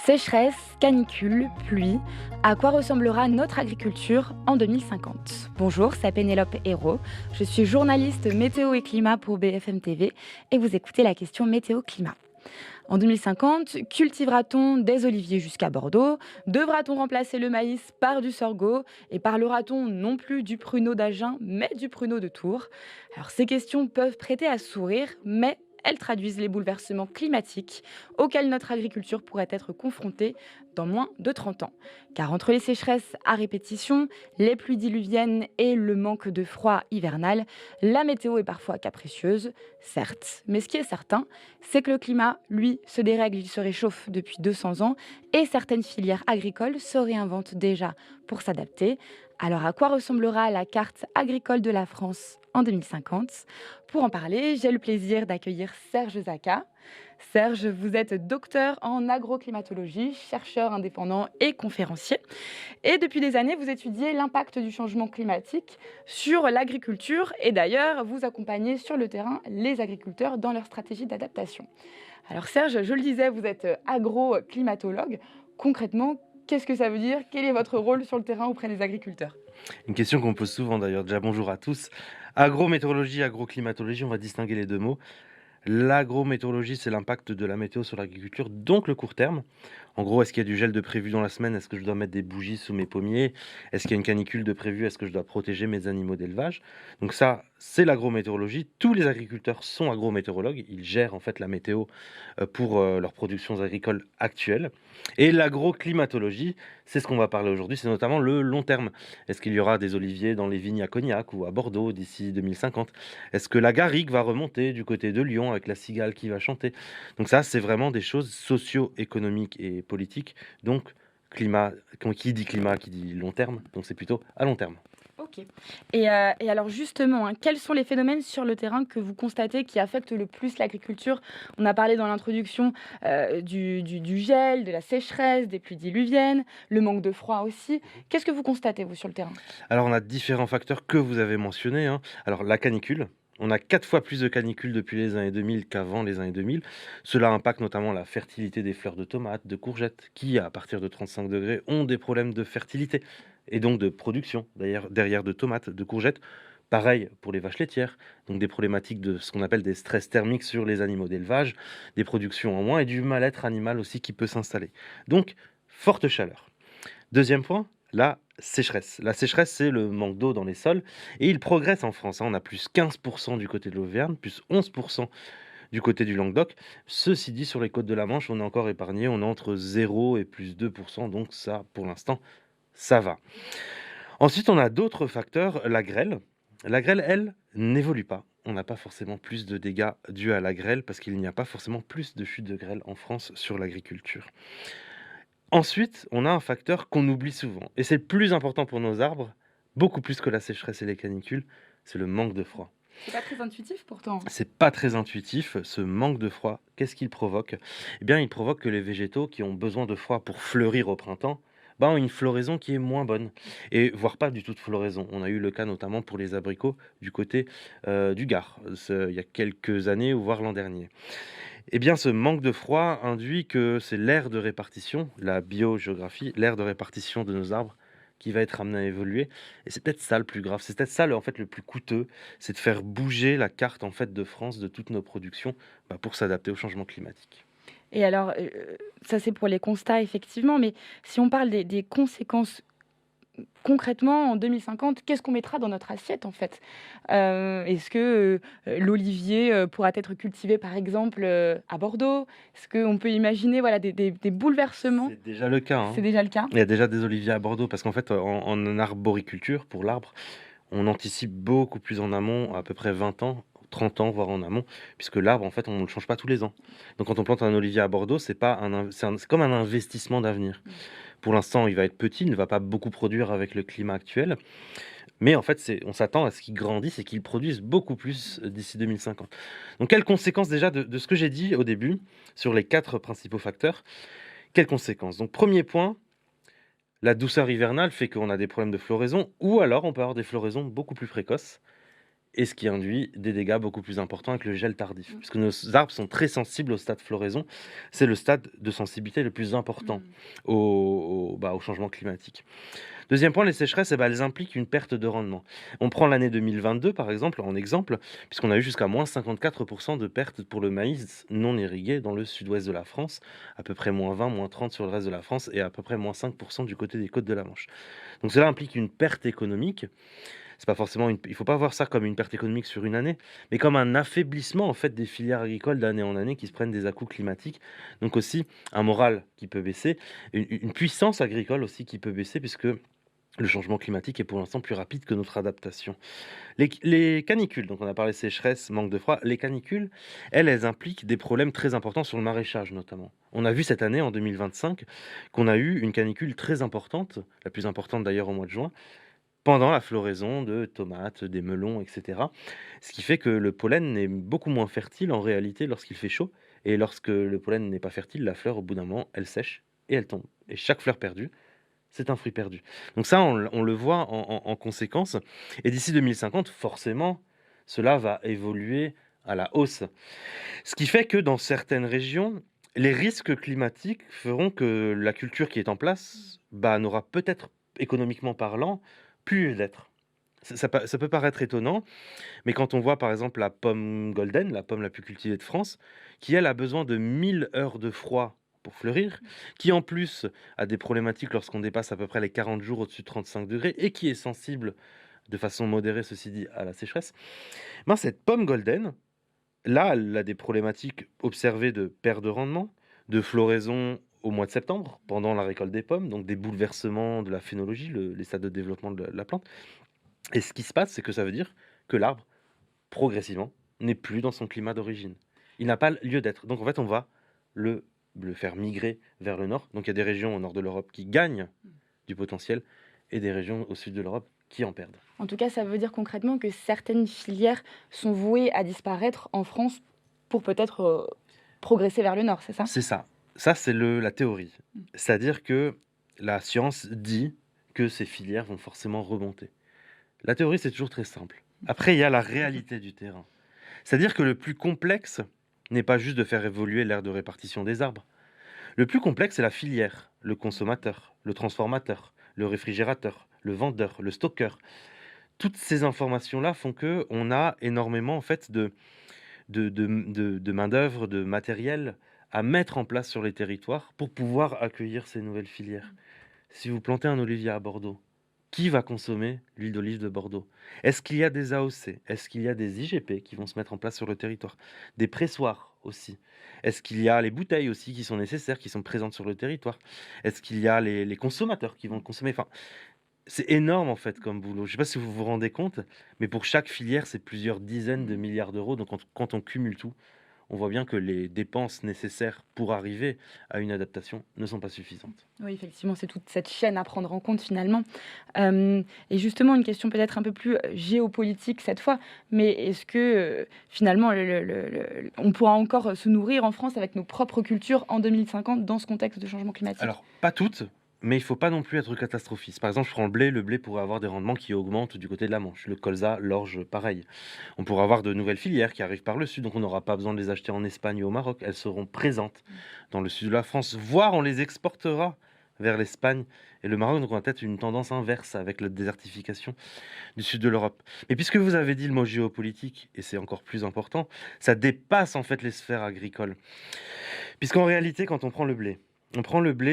Sécheresse, canicule, pluie, à quoi ressemblera notre agriculture en 2050? Bonjour, c'est Pénélope Hérault, je suis journaliste météo et climat pour BFM TV et vous écoutez la question météo-climat. En 2050, cultivera-t-on des oliviers jusqu'à Bordeaux? Devra-t-on remplacer le maïs par du sorgho? Et parlera-t-on non plus du pruneau d'Agen, mais du pruneau de Tours? Alors ces questions peuvent prêter à sourire, mais elles traduisent les bouleversements climatiques auxquels notre agriculture pourrait être confrontée dans moins de 30 ans. Car entre les sécheresses à répétition, les pluies diluviennes et le manque de froid hivernal, la météo est parfois capricieuse, certes, mais ce qui est certain, c'est que le climat, lui, se dérègle, il se réchauffe depuis 200 ans et certaines filières agricoles se réinventent déjà pour s'adapter. Alors à quoi ressemblera la carte agricole de la France en 2050? Pour en parler, j'ai le plaisir d'accueillir Serge Zaka. Serge, vous êtes docteur en agroclimatologie, chercheur indépendant et conférencier. Et depuis des années, vous étudiez l'impact du changement climatique sur l'agriculture et d'ailleurs, vous accompagnez sur le terrain les agriculteurs dans leur stratégie d'adaptation. Alors Serge, je le disais, vous êtes agroclimatologue. Concrètement, qu'est-ce que ça veut dire? Quel est votre rôle sur le terrain auprès des agriculteurs? Une question qu'on me pose souvent d'ailleurs. Déjà, bonjour à tous. Agrométéorologie, agroclimatologie, on va distinguer les deux mots. L'agrométéorologie, c'est l'impact de la météo sur l'agriculture, donc le court terme. En gros, est-ce qu'il y a du gel de prévu dans la semaine? Est-ce que je dois mettre des bougies sous mes pommiers? Est-ce qu'il y a une canicule de prévu? Est-ce que je dois protéger mes animaux d'élevage? Donc ça, c'est l'agrométéorologie. Tous les agriculteurs sont agrométéorologues. Ils gèrent en fait la météo pour leurs productions agricoles actuelles. Et l'agroclimatologie, c'est ce qu'on va parler aujourd'hui. C'est notamment le long terme. Est-ce qu'il y aura des oliviers dans les vignes à Cognac ou à Bordeaux d'ici 2050? Est-ce que la garrigue va remonter du côté de Lyon avec la cigale qui va chanter? Donc ça, c'est vraiment des choses socio-économiques et politiques. Donc climat, qui dit climat, qui dit long terme, donc c'est plutôt à long terme. Ok. Et alors justement, quels sont les phénomènes sur le terrain que vous constatez qui affectent le plus l'agriculture? On a parlé dans l'introduction du gel, de la sécheresse, des pluies diluviennes, le manque de froid aussi. Qu'est-ce que vous constatez, vous, sur le terrain? Alors on a différents facteurs que vous avez mentionnés, hein. Alors la canicule, on a 4 fois plus de canicules depuis les années 2000 qu'avant les années 2000. Cela impacte notamment la fertilité des fleurs de tomates, de courgettes, qui à partir de 35 degrés ont des problèmes de fertilité et donc de production, d'ailleurs derrière de tomates, de courgettes. Pareil pour les vaches laitières, donc des problématiques de ce qu'on appelle des stress thermiques sur les animaux d'élevage, des productions en moins et du mal-être animal aussi qui peut s'installer. Donc, forte chaleur. Deuxième point, la sécheresse. La sécheresse, c'est le manque d'eau dans les sols et il progresse en France, hein. On a plus 15% du côté de l'Auvergne, plus 11% du côté du Languedoc. Ceci dit, sur les côtes de la Manche, on est encore épargné, on est entre 0 et plus 2%, donc ça, pour l'instant, ça va. Ensuite, on a d'autres facteurs, la grêle. La grêle, elle, n'évolue pas. On n'a pas forcément plus de dégâts dus à la grêle parce qu'il n'y a pas forcément plus de chutes de grêle en France sur l'agriculture. Ensuite, on a un facteur qu'on oublie souvent et c'est le plus important pour nos arbres, beaucoup plus que la sécheresse et les canicules, c'est le manque de froid. C'est pas très intuitif pourtant. C'est pas très intuitif, ce manque de froid. Qu'est-ce qu'il provoque? Eh bien, il provoque que les végétaux qui ont besoin de froid pour fleurir au printemps, ont une floraison qui est moins bonne et voire pas du tout de floraison. On a eu le cas notamment pour les abricots du côté, du Gard, il y a quelques années ou voire l'an dernier. Eh bien, ce manque de froid induit que c'est l'aire de répartition, la biogéographie, l'aire de répartition de nos arbres qui va être amené à évoluer et c'est peut-être ça le plus grave, c'est peut-être ça le en fait le plus coûteux, c'est de faire bouger la carte en fait de France, de toutes nos productions, pour s'adapter au changement climatique. Et alors, ça c'est pour les constats effectivement, mais si on parle des conséquences concrètement, en 2050, qu'est-ce qu'on mettra dans notre assiette, en fait? Est-ce que, l'olivier, pourra être cultivé, par exemple, à Bordeaux? Est-ce qu'on peut imaginer, voilà, des bouleversements? C'est déjà le cas, C'est hein. déjà le cas? Il y a déjà des oliviers à Bordeaux parce qu'en fait, en arboriculture, pour l'arbre, on anticipe beaucoup plus en amont, à peu près 20 ans, 30 ans, voire en amont, puisque l'arbre, en fait, on ne le change pas tous les ans. Donc quand on plante un olivier à Bordeaux, c'est pas c'est comme un investissement d'avenir. Mmh. Pour l'instant, il va être petit, il ne va pas beaucoup produire avec le climat actuel, mais en fait, on s'attend à ce qu'il grandisse et qu'il produise beaucoup plus d'ici 2050. Donc quelles conséquences déjà de ce que j'ai dit au début sur les 4 principaux facteurs? Quelles conséquences? Donc premier point, la douceur hivernale fait qu'on a des problèmes de floraison ou alors on peut avoir des floraisons beaucoup plus précoces et ce qui induit des dégâts beaucoup plus importants avec le gel tardif. Puisque nos arbres sont très sensibles au stade floraison. C'est le stade de sensibilité le plus important Mmh. au changement climatique. Deuxième point, les sécheresses, elles impliquent une perte de rendement. On prend l'année 2022, par exemple, en exemple, puisqu'on a eu jusqu'à moins 54% de pertes pour le maïs non irrigué dans le sud-ouest de la France, à peu près moins 20, moins 30 sur le reste de la France et à peu près moins 5% du côté des côtes de la Manche. Donc cela implique une perte économique. C'est pas forcément il faut pas voir ça comme une perte économique sur une année, mais comme un affaiblissement en fait des filières agricoles d'année en année qui se prennent des à-coups climatiques. Donc aussi un moral qui peut baisser, une puissance agricole aussi qui peut baisser puisque le changement climatique est pour l'instant plus rapide que notre adaptation. Les canicules, donc on a parlé sécheresse, manque de froid, les canicules, elles impliquent des problèmes très importants sur le maraîchage notamment. On a vu cette année, en 2025, qu'on a eu une canicule très importante, la plus importante d'ailleurs au mois de juin, pendant la floraison de tomates, des melons, etc. Ce qui fait que le pollen est beaucoup moins fertile en réalité lorsqu'il fait chaud. Et lorsque le pollen n'est pas fertile, la fleur, au bout d'un moment, elle sèche et elle tombe. Et chaque fleur perdue, c'est un fruit perdu. Donc ça, on le voit en conséquence. Et d'ici 2050, forcément, cela va évoluer à la hausse. Ce qui fait que dans certaines régions, les risques climatiques feront que la culture qui est en place n'aura peut-être, économiquement parlant, plus lieu d'être. Ça peut paraître étonnant, mais quand on voit par exemple la pomme golden, la pomme la plus cultivée de France, qui elle a besoin de 1000 heures de froid pour fleurir, qui en plus a des problématiques lorsqu'on dépasse à peu près les 40 jours au-dessus de 35 degrés et qui est sensible de façon modérée, ceci dit, à la sécheresse, cette pomme golden, là, elle a des problématiques observées de perte de rendement, de floraison au mois de septembre, pendant la récolte des pommes, donc des bouleversements de la phénologie, les stades de développement de la plante. Et ce qui se passe, c'est que ça veut dire que l'arbre, progressivement, n'est plus dans son climat d'origine. Il n'a pas lieu d'être. Donc en fait, on va le, le faire migrer vers le nord. Donc il y a des régions au nord de l'Europe qui gagnent du potentiel et des régions au sud de l'Europe qui en perdent. En tout cas, ça veut dire concrètement que certaines filières sont vouées à disparaître en France pour peut-être, progresser vers le nord, c'est ça? C'est ça. Ça, c'est la théorie. Mmh. C'est-à-dire que la science dit que ces filières vont forcément remonter. La théorie, c'est toujours très simple. Après, il y a la réalité du terrain. C'est-à-dire que le plus complexe n'est pas juste de faire évoluer l'aire de répartition des arbres. Le plus complexe, c'est la filière, le consommateur, le transformateur, le réfrigérateur, le vendeur, le stockeur. Toutes ces informations-là font que on a énormément en fait de main-d'œuvre, de matériel à mettre en place sur les territoires pour pouvoir accueillir ces nouvelles filières. Si vous plantez un olivier à Bordeaux, qui va consommer l'huile d'olive de Bordeaux? Est-ce qu'il y a des AOC? Est-ce qu'il y a des IGP qui vont se mettre en place sur le territoire? Des pressoirs aussi? Est-ce qu'il y a les bouteilles aussi qui sont nécessaires, qui sont présentes sur le territoire? Est-ce qu'il y a les consommateurs qui vont le consommer? Enfin, c'est énorme en fait comme boulot. Je ne sais pas si vous vous rendez compte, mais pour chaque filière, c'est plusieurs dizaines de milliards d'euros. Donc quand on cumule tout, on voit bien que les dépenses nécessaires pour arriver à une adaptation ne sont pas suffisantes. Oui, effectivement, c'est toute cette chaîne à prendre en compte finalement. Et justement, une question peut-être un peu plus, géopolitique cette fois, mais est-ce que, finalement on pourra encore, se nourrir en France avec nos propres cultures en 2050 dans ce contexte de changement climatique? Alors, pas toutes, mais il faut pas non plus être catastrophiste. Par exemple, je prends le blé pourrait avoir des rendements qui augmentent du côté de la Manche. Le colza, l'orge, pareil. On pourra avoir de nouvelles filières qui arrivent par le sud, donc on n'aura pas besoin de les acheter en Espagne ou au Maroc. Elles seront présentes dans le sud de la France, voire on les exportera vers l'Espagne et le Maroc. Donc on a peut-être une tendance inverse avec la désertification du sud de l'Europe. Mais puisque vous avez dit le mot géopolitique, et c'est encore plus important, ça dépasse en fait les sphères agricoles. Puisqu'en réalité, quand on prend le blé,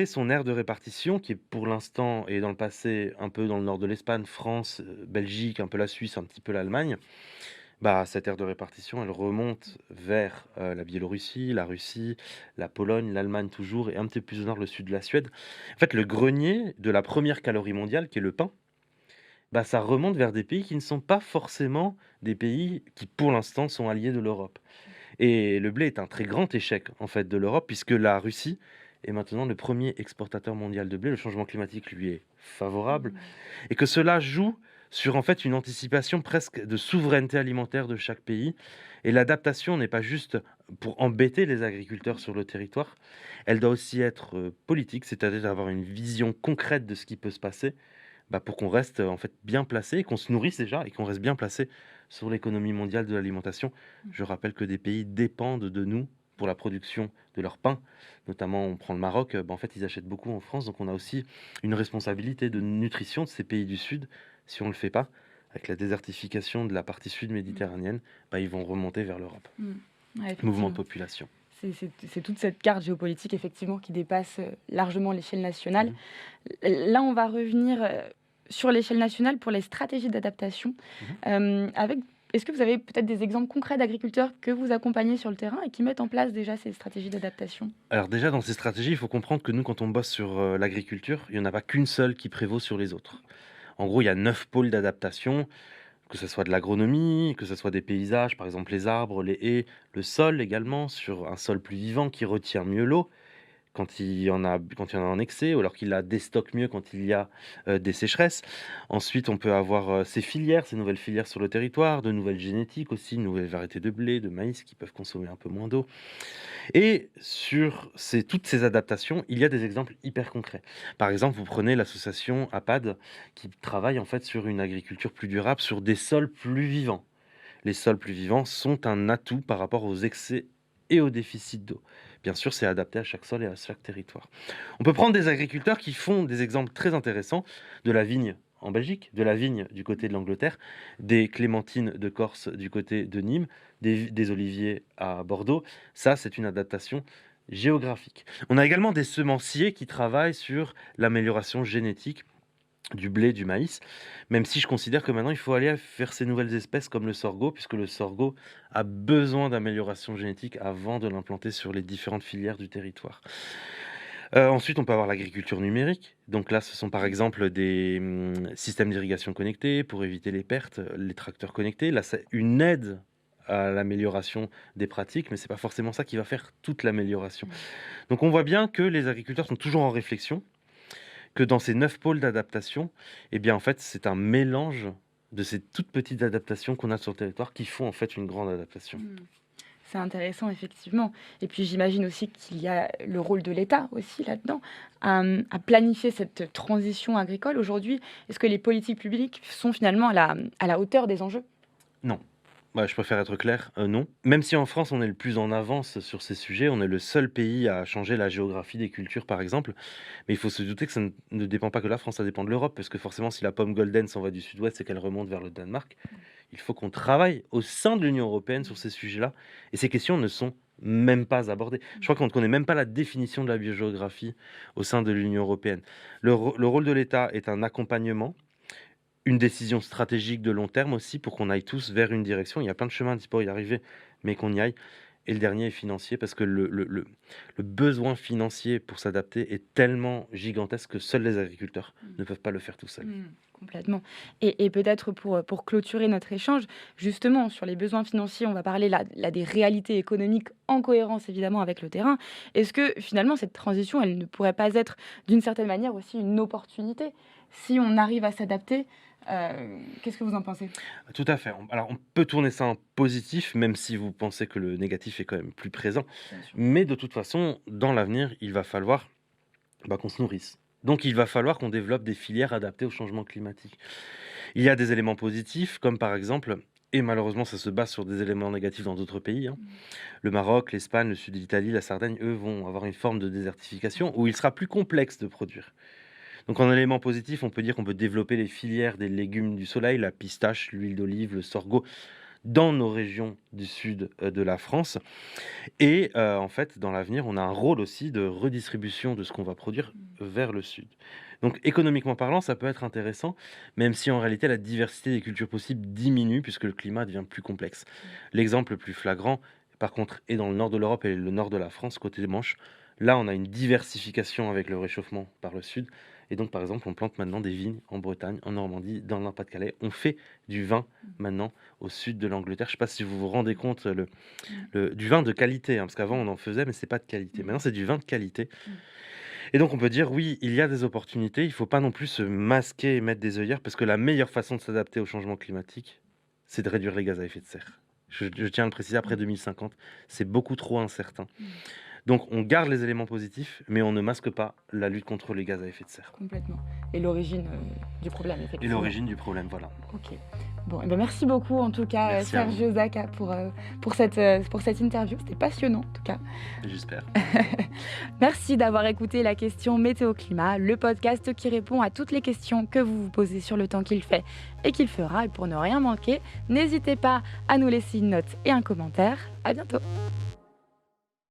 son aire de répartition, qui est pour l'instant et dans le passé un peu dans le nord de l'Espagne, France, Belgique, un peu la Suisse, un petit peu l'Allemagne, cette aire de répartition, elle remonte vers la Biélorussie, la Russie, la Pologne, l'Allemagne toujours, et un petit peu plus au nord, le sud de la Suède. En fait, le grenier de la première calorie mondiale, qui est le pain, ça remonte vers des pays qui ne sont pas forcément des pays qui, pour l'instant, sont alliés de l'Europe. Et le blé est un très grand échec en fait de l'Europe puisque la Russie est maintenant le premier exportateur mondial de blé. Le changement climatique lui est favorable et que cela joue sur en fait une anticipation presque de souveraineté alimentaire de chaque pays. Et l'adaptation n'est pas juste pour embêter les agriculteurs sur le territoire, elle doit aussi être politique, c'est-à-dire d'avoir une vision concrète de ce qui peut se passer pour qu'on reste en fait bien placé, qu'on se nourrisse déjà et qu'on reste bien placé sur l'économie mondiale de l'alimentation. Je rappelle que des pays dépendent de nous pour la production de leur pain. Notamment, on prend le Maroc, en fait, ils achètent beaucoup en France, donc on a aussi une responsabilité de nutrition de ces pays du Sud. Si on ne le fait pas, avec la désertification de la partie sud Mmh. méditerranéenne, ils vont remonter vers l'Europe. Mmh. Ouais, Mouvement de effectivement. population. C'est toute cette carte géopolitique effectivement qui dépasse, largement l'échelle nationale. Mmh. Là, on va revenir, sur l'échelle nationale pour les stratégies d'adaptation. Mmh. Avec Est-ce que vous avez peut-être des exemples concrets d'agriculteurs que vous accompagnez sur le terrain et qui mettent en place déjà ces stratégies d'adaptation? Alors déjà, dans ces stratégies, il faut comprendre que nous, quand on bosse sur, l'agriculture, il y en a pas qu'une seule qui prévaut sur les autres. En gros, il y a 9 pôles d'adaptation, que ce soit de l'agronomie, que ce soit des paysages, par exemple les arbres, les haies, le sol également, sur un sol plus vivant qui retient mieux l'eau, quand il y en a en excès ou alors qu'il la déstocke mieux quand il y a, des sécheresses. Ensuite, on peut avoir, ces filières, ces nouvelles filières sur le territoire, de nouvelles génétiques aussi, de nouvelles variétés de blé, de maïs qui peuvent consommer un peu moins d'eau. Et sur toutes ces adaptations, il y a des exemples hyper concrets. Par exemple, vous prenez l'association APAD qui travaille en fait sur une agriculture plus durable, sur des sols plus vivants. Les sols plus vivants sont un atout par rapport aux excès et au déficit d'eau. Bien sûr, c'est adapté à chaque sol et à chaque territoire. On peut prendre des agriculteurs qui font des exemples très intéressants de la vigne en Belgique, de la vigne du côté de l'Angleterre, des clémentines de Corse du côté de Nîmes, des oliviers à Bordeaux. Ça, c'est une adaptation géographique. On a également des semenciers qui travaillent sur l'amélioration génétique du blé, du maïs, même si je considère que maintenant il faut aller vers ces nouvelles espèces comme le sorgho, puisque le sorgho a besoin d'amélioration génétique avant de l'implanter sur les différentes filières du territoire. Ensuite, on peut avoir l'agriculture numérique. Donc là, ce sont par exemple des systèmes d'irrigation connectés pour éviter les pertes, les tracteurs connectés. Là, c'est une aide à l'amélioration des pratiques, mais c'est pas forcément ça qui va faire toute l'amélioration. Mmh. Donc on voit bien que les agriculteurs sont toujours en réflexion, que dans ces 9 pôles d'adaptation, eh bien, en fait, c'est un mélange de ces toutes petites adaptations qu'on a sur le territoire qui font, en fait, une grande adaptation. Mmh. C'est intéressant effectivement et puis j'imagine aussi qu'il y a le rôle de l'État aussi là-dedans, à planifier cette transition agricole. Aujourd'hui, est-ce que les politiques publiques sont finalement à la hauteur des enjeux? Non. Bah, je préfère être clair, non. Même si en France, on est le plus en avance sur ces sujets, on est le seul pays à changer la géographie des cultures, par exemple. Mais il faut se douter que ça ne dépend pas que de la France, ça dépend de l'Europe, parce que forcément, si la pomme golden s'en va du sud-ouest et qu'elle remonte vers le Danemark, il faut qu'on travaille au sein de l'Union européenne sur Mmh. ces sujets-là. Et ces questions ne sont même pas abordées. Je crois qu'on ne connaît même pas la définition de la biogéographie au sein de l'Union européenne. Le rôle de l'État est un accompagnement, une décision stratégique de long terme aussi pour qu'on aille tous vers une direction. Il y a plein de chemins pour y arriver, mais qu'on y aille. Et le dernier est financier parce que le besoin financier pour s'adapter est tellement gigantesque que seuls les agriculteurs Mmh. ne peuvent pas le faire tout seuls. Mmh, complètement et peut-être pour clôturer notre échange, justement sur les besoins financiers, on va parler là des réalités économiques en cohérence évidemment avec le terrain. Est-ce que finalement cette transition, elle ne pourrait pas être d'une certaine manière aussi une opportunité? Si on arrive à s'adapter, qu'est-ce que vous en pensez? Tout à fait. Alors, on peut tourner ça en positif, même si vous pensez que le négatif est quand même plus présent. Bien sûr. Mais de toute façon, dans l'avenir, il va falloir qu'on se nourrisse. Donc, il va falloir qu'on développe des filières adaptées au changement climatique. Il y a des éléments positifs, comme par exemple, et malheureusement, ça se base sur des éléments négatifs dans d'autres pays, hein. Mmh. Le Maroc, l'Espagne, le sud de l'Italie, la Sardaigne, eux, vont avoir une forme de désertification où il sera plus complexe de produire. Donc en élément positif, on peut dire qu'on peut développer les filières des légumes du soleil, la pistache, l'huile d'olive, le sorgho, dans nos régions du sud de la France. Et en fait, dans l'avenir, on a un rôle aussi de redistribution de ce qu'on va produire Mmh. vers le sud. Donc économiquement parlant, ça peut être intéressant, même si en réalité la diversité des cultures possibles diminue puisque le climat devient plus complexe. Mmh. L'exemple le plus flagrant, par contre, est dans le nord de l'Europe et le nord de la France, côté des Manches. Là, on a une diversification avec le réchauffement par le sud. Et donc, par exemple, on plante maintenant des vignes en Bretagne, en Normandie, dans le Pas-de-Calais. On fait du vin Mmh. maintenant au sud de l'Angleterre. Je ne sais pas si vous vous rendez compte Mmh. du vin de qualité, hein, parce qu'avant on Mmh. en faisait, mais c'est pas de qualité. Mmh. Maintenant, c'est du vin de qualité. Mmh. Et donc, on peut dire, oui, il y a des opportunités. Il faut pas non plus se masquer et mettre des œillères, parce que la meilleure façon de s'adapter au changement climatique, c'est de réduire les gaz à effet de serre. Je tiens à le préciser, après Mmh. 2050, c'est beaucoup trop incertain. Mmh. Donc on garde les éléments positifs, mais on ne masque pas la lutte contre les gaz à effet de serre. Complètement. Et l'origine du problème, Et effectivement. l'origine du problème, voilà. Ok. Bon, eh ben merci beaucoup en tout cas, Merci à vous. Sergio Zaka, pour cette interview. C'était passionnant en tout cas. J'espère. Merci d'avoir écouté la question Météo-Climat, le podcast qui répond à toutes les questions que vous vous posez sur le temps qu'il fait et qu'il fera. Et pour ne rien manquer, n'hésitez pas à nous laisser une note et un commentaire. À bientôt.